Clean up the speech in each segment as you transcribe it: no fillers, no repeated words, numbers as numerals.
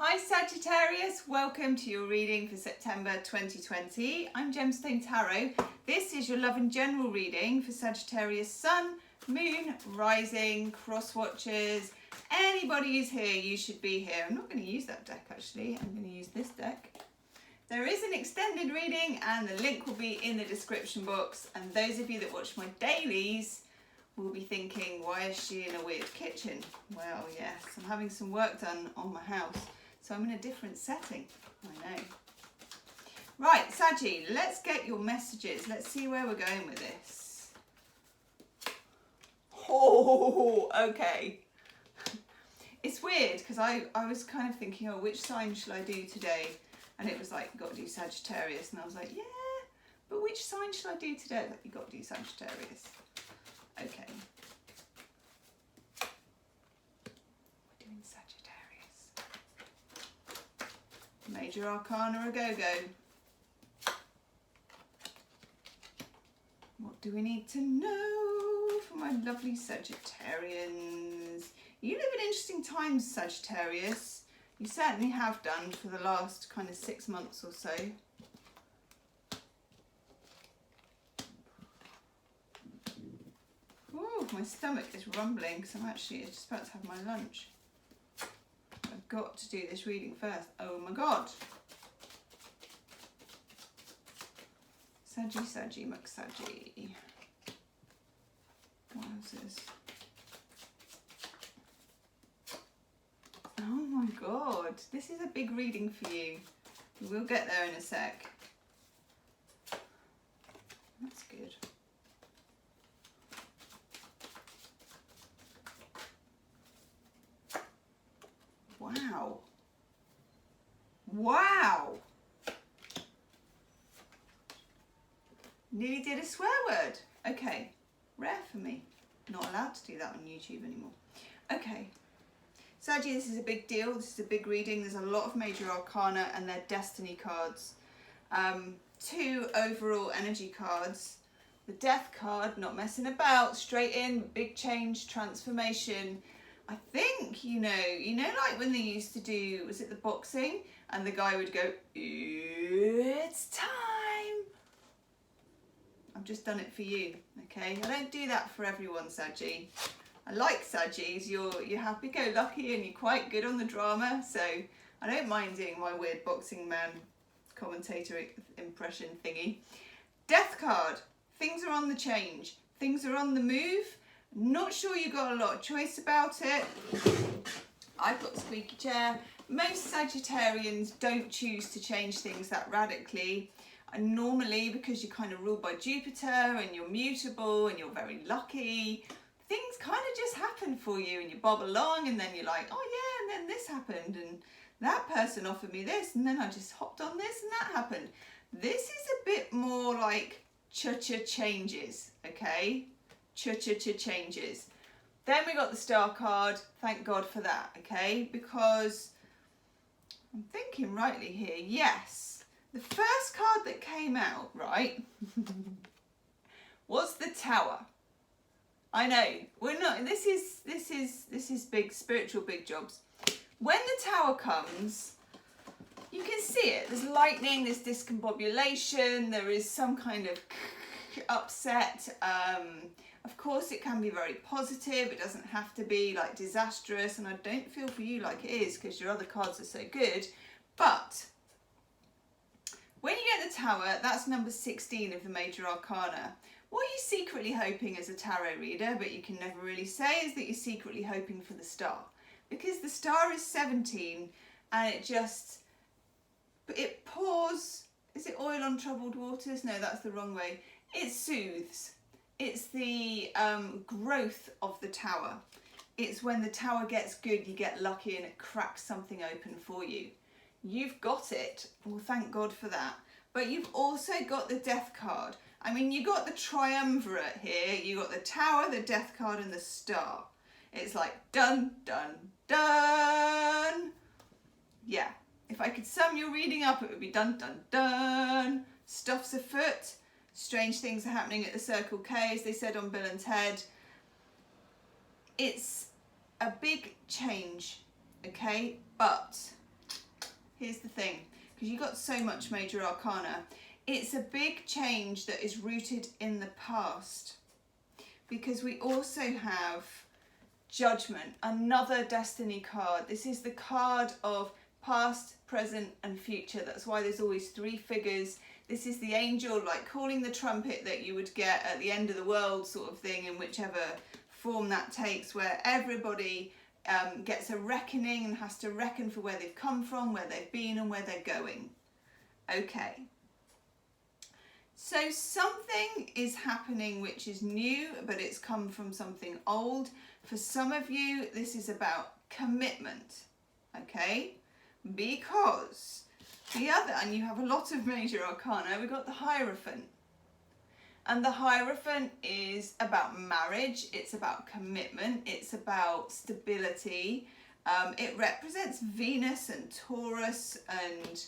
Hi Sagittarius, welcome to your reading for September 2020. I'm Gemstone Tarot. This is your love and general reading for Sagittarius Sun, Moon, Rising, Cross Watchers. Anybody who's here, you should be here. I'm not going to use that deck actually, I'm going to use this deck. There is an extended reading and the link will be in the description box, and those of you that watch my dailies will be thinking, why is she in a weird kitchen? Well, yes, I'm having some work done on my house. So I'm in a different setting, I know. Right, Saggy, let's get your messages. Let's see where we're going with this. Oh, okay. It's weird because I was kind of thinking, oh, which sign shall I do today? And it was like, got to do Sagittarius. And I was like, yeah, but which sign shall I do today? Like, you got to do Sagittarius. Okay. We're doing Sagittarius. Major Arcana a go-go. What do we need to know for my lovely Sagittarians? You live in interesting times, Sagittarius. You certainly have done for the last kind of 6 months or so. Ooh, my stomach is rumbling because I'm actually just about to have my lunch. I've got to do this reading first. Oh my god. Saggy, McSaggy. What else is? Oh my god. This is a big reading for you. We'll get there in a sec. That's good. Wow. Wow. Nearly did a swear word. Okay. Rare for me. Not allowed to do that on YouTube anymore. Okay. Saggy, this is a big deal. This is a big reading. There's a lot of major arcana and they're destiny cards. 2 overall energy cards. The death card, not messing about, straight in, big change, transformation. I think, you know like when they used to do, was it the boxing? And the guy would go, it's time. I've just done it for you, okay? I don't do that for everyone, Saggy. I like Saggies, you're happy-go-lucky and you're quite good on the drama, so I don't mind doing my weird boxing man commentator impression thingy. Death card, things are on the change, things are on the move. Not sure you got a lot of choice about it. I've got the squeaky chair. Most Sagittarians don't choose to change things that radically. And normally, because you're kind of ruled by Jupiter and you're mutable and you're very lucky, things kind of just happen for you and you bob along and then you're like, oh yeah, and then this happened and that person offered me this and then I just hopped on this and that happened. This is a bit more like cha-cha changes, okay? Cha-cha-cha changes. Then we got the star card. Thank God for that, okay? Because I'm thinking rightly here. Yes, the first card that came out, right, was the Tower. I know we're not. This is big spiritual big jobs. When the Tower comes, you can see it. There's lightning. There's discombobulation. There is some kind of upset. Of course, it can be very positive. It doesn't have to be like disastrous, and I don't feel for you like it is because your other cards are so good. But when you get the Tower, that's number 16 of the major arcana. What you're secretly hoping as a tarot reader, but you can never really say, is that you're secretly hoping for the star. Because the star is 17 and it pours, is it oil on troubled waters? No, that's the wrong way. It soothes. It's the growth of the Tower. It's when the Tower gets good, you get lucky and it cracks something open for you. You've got it. Well, thank God for that. But you've also got the Death card. I mean, you got the triumvirate here. You got the Tower, the Death card, and the Star. It's like dun, dun, dun. Yeah. If I could sum your reading up, it would be dun, dun, dun. Stuff's afoot. Strange things are happening at the Circle K, as they said on Bill and Ted. It's a big change, okay? But here's the thing, because you've got so much major arcana, it's a big change that is rooted in the past, because we also have Judgment, another destiny card. This is the card of past, present and future. That's why there's always three figures. This is the angel, like calling the trumpet that you would get at the end of the world sort of thing, in whichever form that takes, where everybody gets a reckoning and has to reckon for where they've come from, where they've been and where they're going. Okay. So something is happening which is new, but it's come from something old. For some of you, this is about commitment, okay? Because the other, and you have a lot of major arcana, we've got the Hierophant. And the Hierophant is about marriage, it's about commitment, it's about stability. It represents Venus and Taurus, and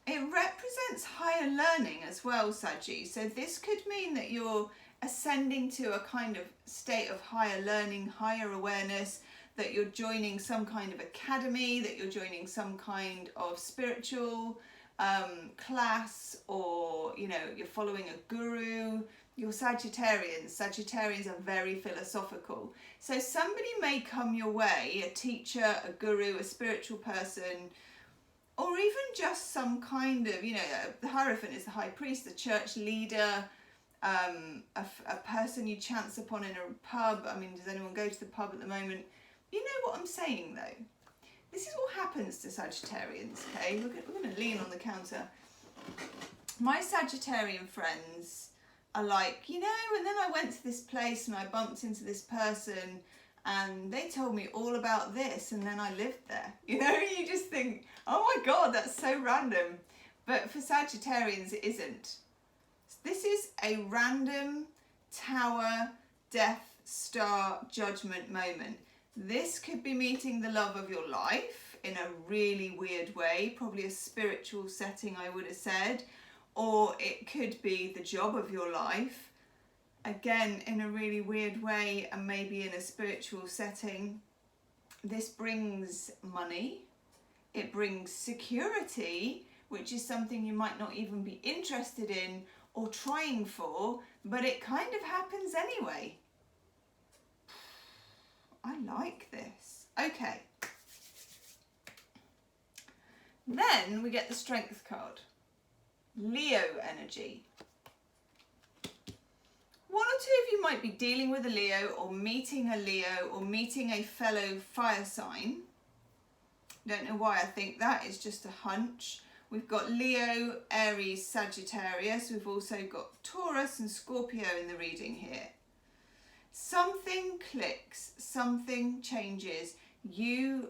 it represents higher learning as well, Saggy. So this could mean that you're ascending to a kind of state of higher learning, higher awareness, that you're joining some kind of academy, that you're joining some kind of spiritual class, or, you know, you're following a guru. You're Sagittarians. Sagittarians are very philosophical. So somebody may come your way, a teacher, a guru, a spiritual person, or even just some kind of, you know, the Hierophant is the high priest, the church leader, a person you chance upon in a pub. I mean, does anyone go to the pub at the moment? You know what I'm saying, though. This is what happens to Sagittarians, okay? We're going to lean on the counter. My Sagittarian friends are like, you know, and then I went to this place and I bumped into this person and they told me all about this and then I lived there. You know, you just think, oh my God, that's so random. But for Sagittarians, it isn't. This is a random tower, death, star, judgment moment. This could be meeting the love of your life in a really weird way, probably a spiritual setting, I would have said, or it could be the job of your life, again, in a really weird way, and maybe in a spiritual setting. This brings money, it brings security, which is something you might not even be interested in or trying for, but it kind of happens anyway. I like this. Okay. Then we get the Strength card. Leo energy. One or two of you might be dealing with a Leo, or meeting a Leo, or meeting a fellow fire sign. Don't know why I think that, is just a hunch. We've got Leo, Aries, Sagittarius. We've also got Taurus and Scorpio in the reading here. Something clicks, something changes. You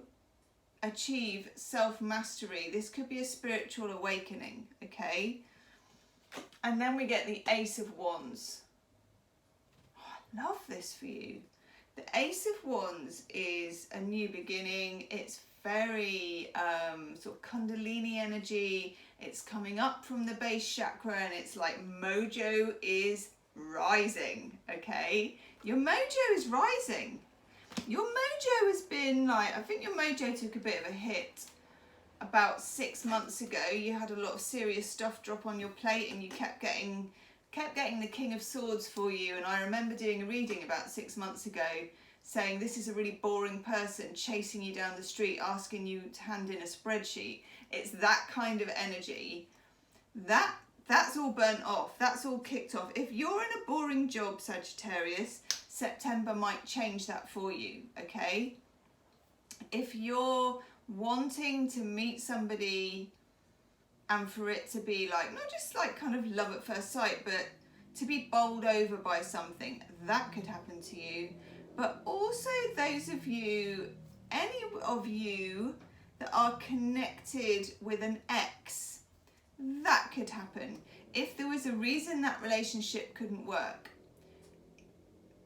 achieve self-mastery. This could be a spiritual awakening, okay? And then we get the Ace of Wands. Oh, I love this for you. The Ace of Wands is a new beginning. It's very sort of Kundalini energy. It's coming up from the base chakra and it's like mojo is rising, okay? Your mojo is rising. Your mojo has been like, I think your mojo took a bit of a hit about 6 months ago. You had a lot of serious stuff drop on your plate and you kept getting the King of Swords for you. And I remember doing a reading about 6 months ago saying this is a really boring person chasing you down the street, asking you to hand in a spreadsheet. It's that kind of energy. That's all burnt off. That's all kicked off. If you're in a boring job, Sagittarius, September might change that for you, okay? If you're wanting to meet somebody and for it to be like, not just like kind of love at first sight, but to be bowled over by something, that could happen to you. But also those of you, any of you that are connected with an ex, that could happen. If there was a reason that relationship couldn't work,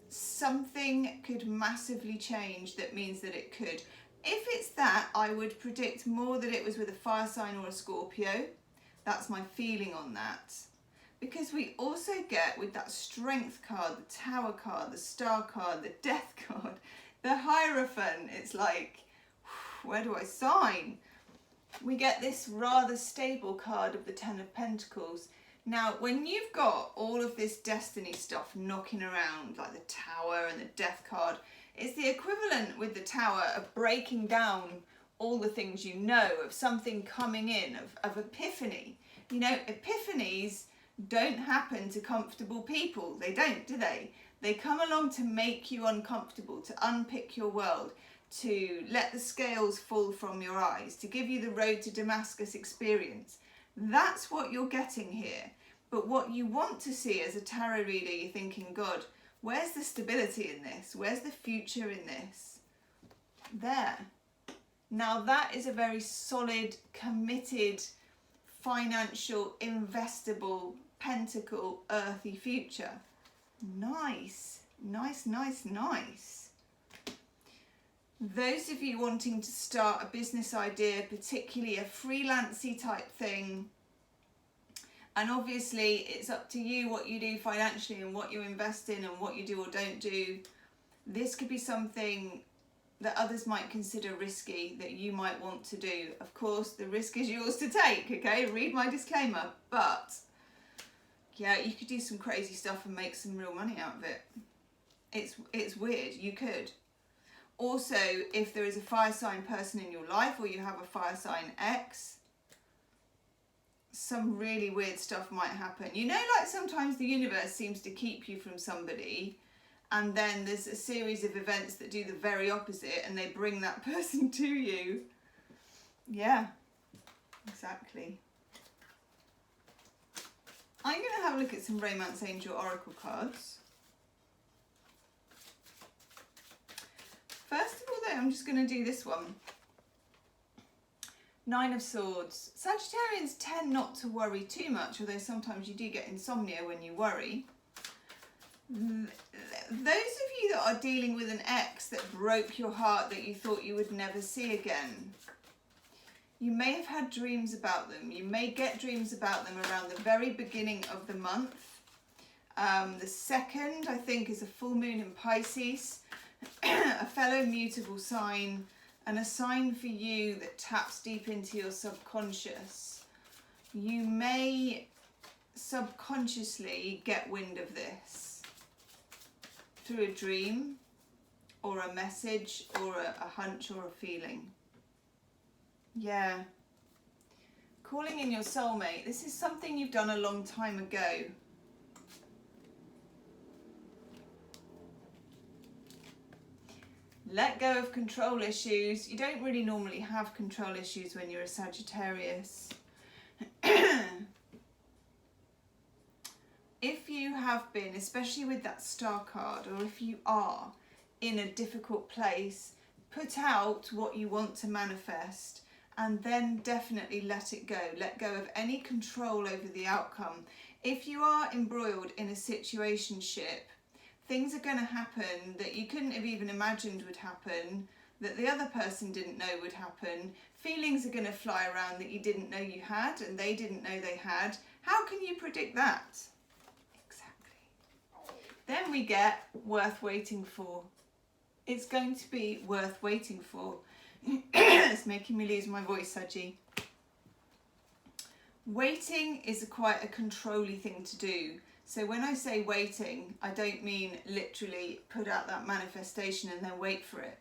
something could massively change that means that it could. If it's that, I would predict more that it was with a fire sign or a Scorpio. That's my feeling on that. Because we also get with that Strength card, the Tower card, the Star card, the Death card, the Hierophant, it's like, where do I sign? we get this rather stable card of the Ten of Pentacles. Now, when you've got all of this destiny stuff knocking around, like the Tower and the Death card, it's the equivalent with the Tower of breaking down all the things you know, of something coming in, of epiphany. You know, epiphanies don't happen to comfortable people. They don't, do they? They come along to make you uncomfortable, to unpick your world, to let the scales fall from your eyes, to give you the road to Damascus experience. That's what you're getting here. But what you want to see as a tarot reader, you're thinking, God, where's the stability in this? Where's the future in this? There. Now that is a very solid, committed, financial, investable, pentacle, earthy future. Nice, nice, nice, nice. Those of you wanting to start a business idea, particularly a freelancey type thing, and obviously it's up to you what you do financially and what you invest in and what you do or don't do. This could be something that others might consider risky that you might want to do. Of course, the risk is yours to take, okay? Read my disclaimer. But yeah, you could do some crazy stuff and make some real money out of it. It's weird, you could. Also, if there is a fire sign person in your life or you have a fire sign ex, some really weird stuff might happen. You know, like sometimes the universe seems to keep you from somebody, and then there's a series of events that do the very opposite and they bring that person to you. Yeah, exactly. I'm going to have a look at some Romance Angel Oracle cards. First of all though, I'm just going to do this one. Nine of Swords. Sagittarians tend not to worry too much, although sometimes you do get insomnia when you worry. Those of you that are dealing with an ex that broke your heart, that you thought you would never see again, you may have had dreams about them. You may get dreams about them around the very beginning of the month. The 2nd, I think, is a full moon in Pisces, a fellow mutable sign, and a sign for you that taps deep into your subconscious. You may subconsciously get wind of this through a dream or a message or a hunch or a feeling. Yeah. Calling in your soulmate. This is something you've done a long time ago. Let go of control issues. You don't really normally have control issues when you're a Sagittarius. If you have been, especially with that star card, or if you are in a difficult place, put out what you want to manifest and then definitely let it go. Let go of any control over the outcome. If you are embroiled in a situationship, things are going to happen that you couldn't have even imagined would happen, that the other person didn't know would happen. Feelings are going to fly around that you didn't know you had and they didn't know they had. How can you predict that? Exactly. Then we get worth waiting for. It's going to be worth waiting for. It's making me lose my voice, Saggy. Waiting is quite a controlly thing to do. So when I say waiting, I don't mean literally put out that manifestation and then wait for it.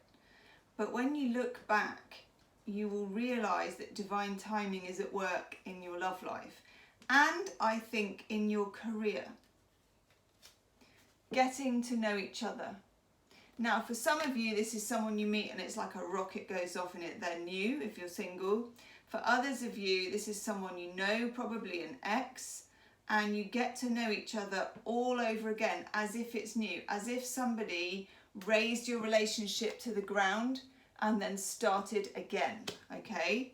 But when you look back, you will realise that divine timing is at work in your love life. And I think in your career. Getting to know each other. Now, for some of you, this is someone you meet and it's like a rocket goes off in it. They're new if you're single. For others of you, this is someone you know, probably an ex, and you get to know each other all over again as if it's new, as if somebody raised your relationship to the ground and then started again, okay?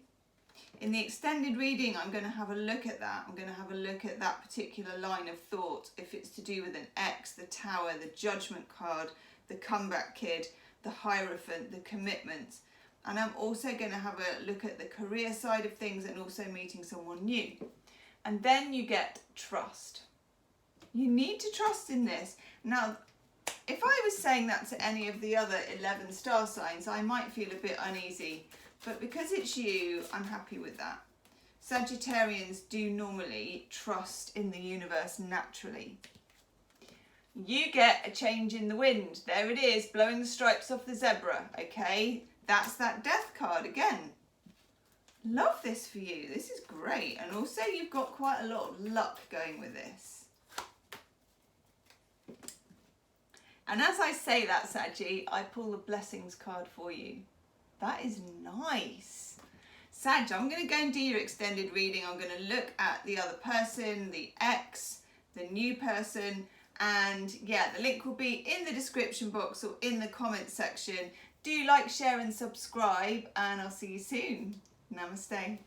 In the extended reading, I'm going to have a look at that. I'm going to have a look at that particular line of thought, if it's to do with an ex, the Tower, the Judgment card, the Comeback Kid, the Hierophant, the Commitment. And I'm also going to have a look at the career side of things and also meeting someone new. And then you get trust. You need to trust in this. Now, if I was saying that to any of the other 11 star signs, I might feel a bit uneasy. But because it's you, I'm happy with that. Sagittarians do normally trust in the universe naturally. You get a change in the wind. There it is, blowing the stripes off the zebra, okay? That's that death card again. Love this for you. This is great. And also you've got quite a lot of luck going with this. And as I say that, Saggy, I pull the blessings card for you. That is nice. Sag, I'm going to go and do your extended reading. I'm going to look at the other person, the ex, the new person. And yeah, the link will be in the description box or in the comment section. Do like, share and subscribe, and I'll see you soon. Namaste.